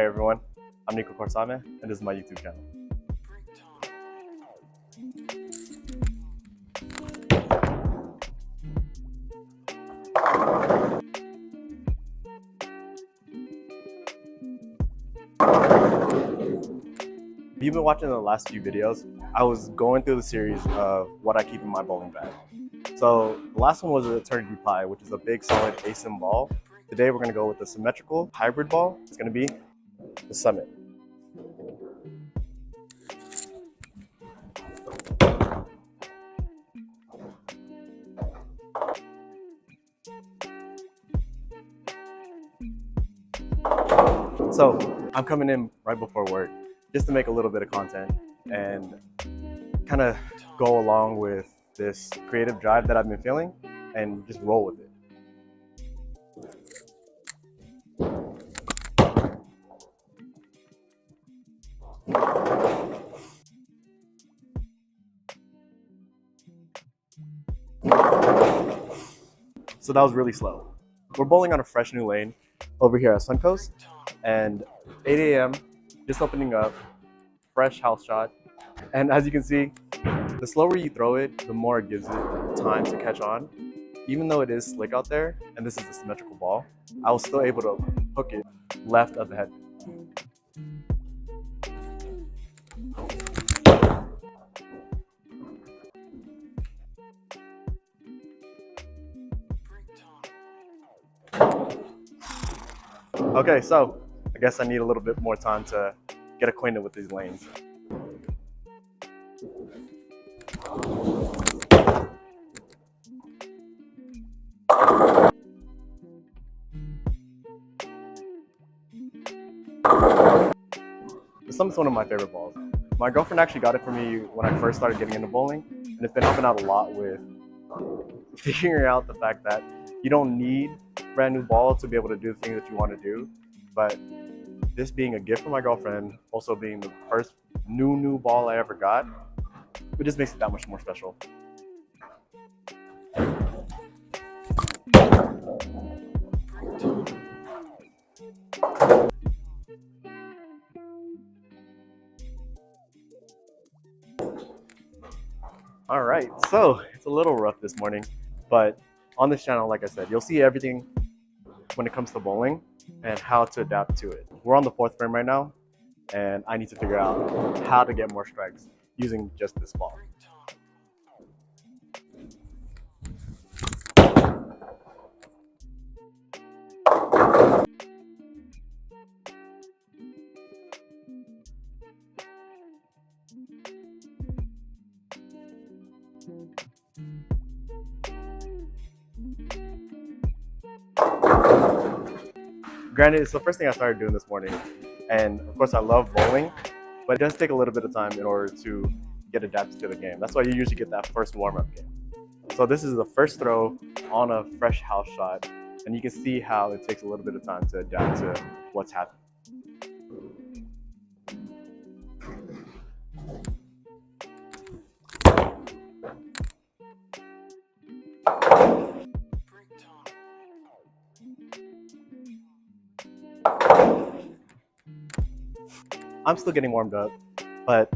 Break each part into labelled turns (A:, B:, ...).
A: Hey everyone, I'm Nico Corsame, and this is my YouTube channel. If you've been watching the last few videos, I was going through the series of what I keep in my bowling bag. So the last one was the Eternity Pie, which is a big solid ASIM ball. Today we're going to go with the symmetrical hybrid ball. It's going to be the Summit. So I'm coming in right before work just to make a little bit of content and kind of go along with this creative drive that I've been feeling and just roll with it. So that was really slow. We're bowling on a fresh new lane over here at Suncoast, and 8 a.m. just opening up, fresh house shot. And as you can see, the slower you throw it, the more it gives it time to catch on. Even though it is slick out there, and this is a symmetrical ball, I was still able to hook it left of the head. Okay, so I guess I need a little bit more time to get acquainted with these lanes. The Summit's one of my favorite balls. My girlfriend actually got it for me when I first started getting into bowling, and it's been helping out a lot with figuring out the fact that you don't need a brand new ball to be able to do the things that you want to do. But this being a gift from my girlfriend, also being the first new ball I ever got, it just makes it that much more special. All right, so it's a little rough this morning, but on this channel, like I said, you'll see everything when it comes to bowling and how to adapt to it. We're on the 4th frame right now, and I need to figure out how to get more strikes using just this ball. Granted, it's the first thing I started doing this morning, and of course I love bowling, but it does take a little bit of time in order to get adapted to the game. That's why you usually get that first warm-up game. So this is the first throw on a fresh house shot, and you can see how it takes a little bit of time to adapt to what's happening. I'm still getting warmed up, but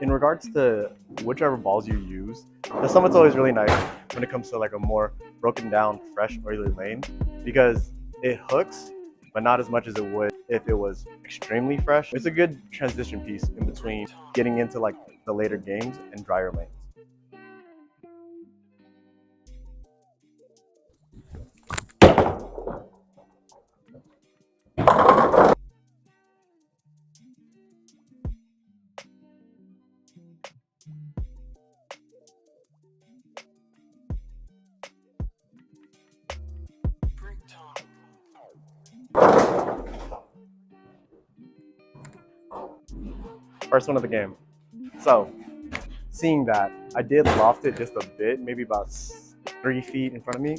A: in regards to whichever balls you use, the Summit's always really nice when it comes to like a more broken down, fresh, oily lane, because it hooks, but not as much as it would if it was extremely fresh. It's a good transition piece in between getting into like the later games and drier lanes. First one of the game. So, seeing that, I did loft it just a bit, maybe about 3 feet in front of me.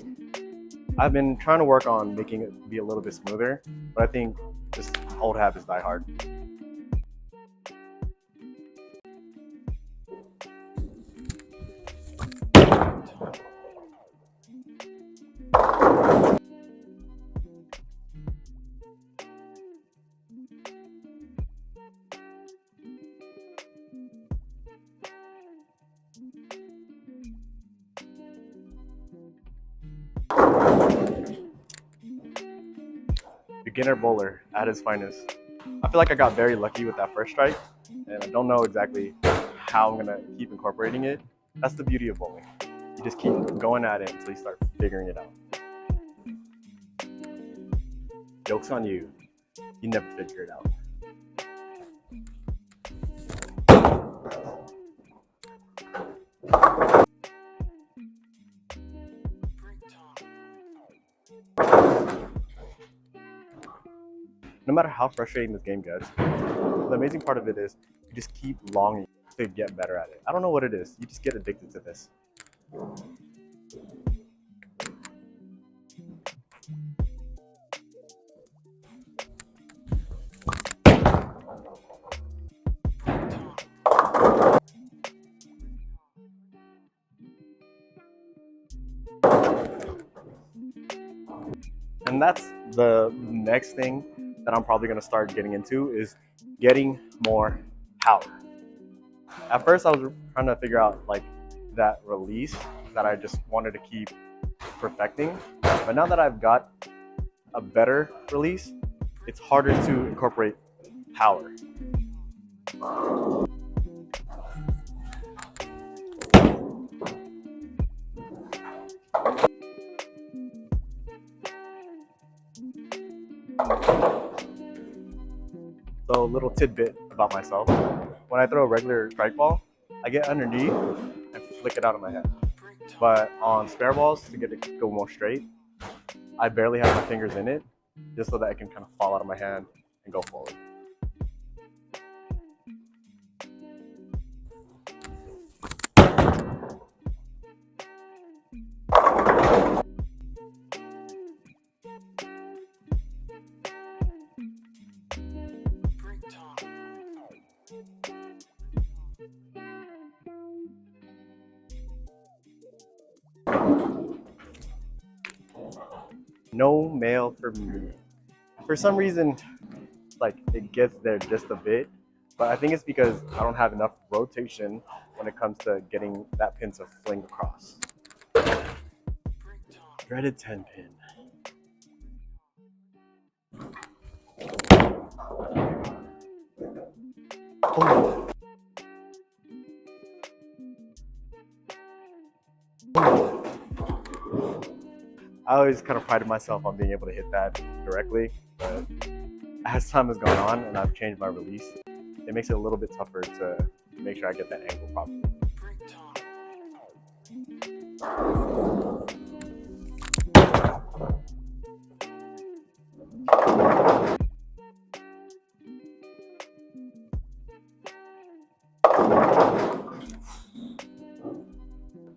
A: I've been trying to work on making it be a little bit smoother, but I think just old habits die hard. Beginner bowler at his finest. I feel like I got very lucky with that first strike, and I don't know exactly how I'm gonna keep incorporating it. That's the beauty of bowling. You just keep going at it until you start figuring it out. Joke's on you. You never figure it out. No matter how frustrating this game gets, the amazing part of it is you just keep longing to get better at it. I don't know what it is. You just get addicted to this. And that's the next thing that I'm probably going to start getting into is getting more power. At first I was trying to figure out like that release that I just wanted to keep perfecting. But now that I've got a better release, it's harder to incorporate power. So a little tidbit about myself. When I throw a regular strike ball, I get underneath and flick it out of my hand. But on spare balls, to get it to go more straight, I barely have my fingers in it, just so that it can kind of fall out of my hand and go forward. No mail for me. For some reason, like it gets there just a bit, but I think it's because I don't have enough rotation when it comes to getting that pin to fling across. Dreaded 10 pin. Oh. I always kind of prided myself on being able to hit that directly, but as time has gone on and I've changed my release, it makes it a little bit tougher to make sure I get that angle properly.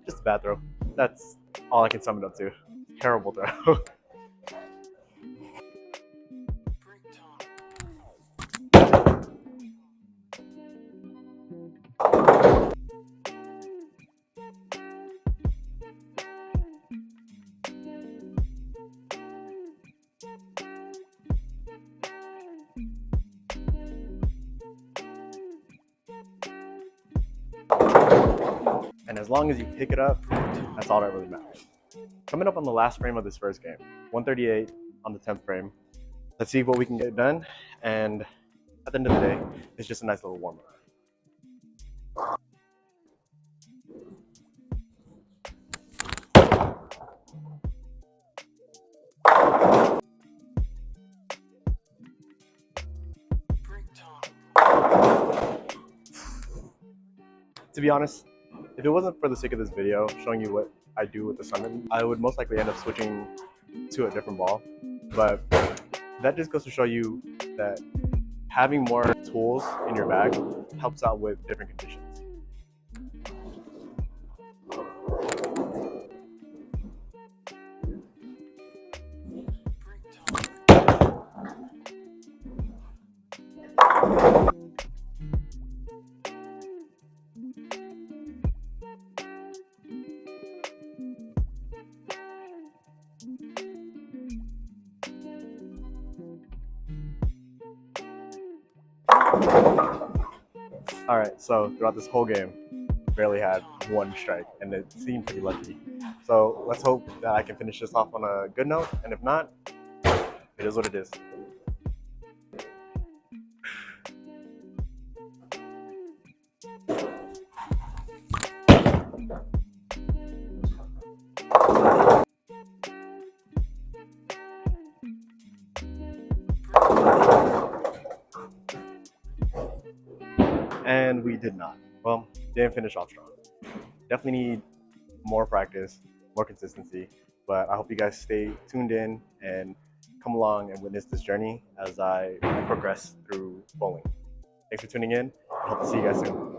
A: Just a bad throw. That's all I can sum it up to. Terrible throw. And as long as you pick it up, that's all that really matters. Coming up on the last frame of this first game, 138 on the 10th frame. Let's see what we can get done. And at the end of the day, it's just a nice little warm-up. To be honest, if it wasn't for the sake of this video, showing you what I do with the summon, I would most likely end up switching to a different ball. But that just goes to show you that having more tools in your bag helps out with different conditions. Alright, so throughout this whole game, barely had one strike, and it seemed pretty lucky. So let's hope that I can finish this off on a good note, and if not, it is what it is. And we did not. Well, didn't finish off strong. Definitely need more practice, more consistency. But I hope you guys stay tuned in and come along and witness this journey as I progress through bowling. Thanks for tuning in. I hope to see you guys soon.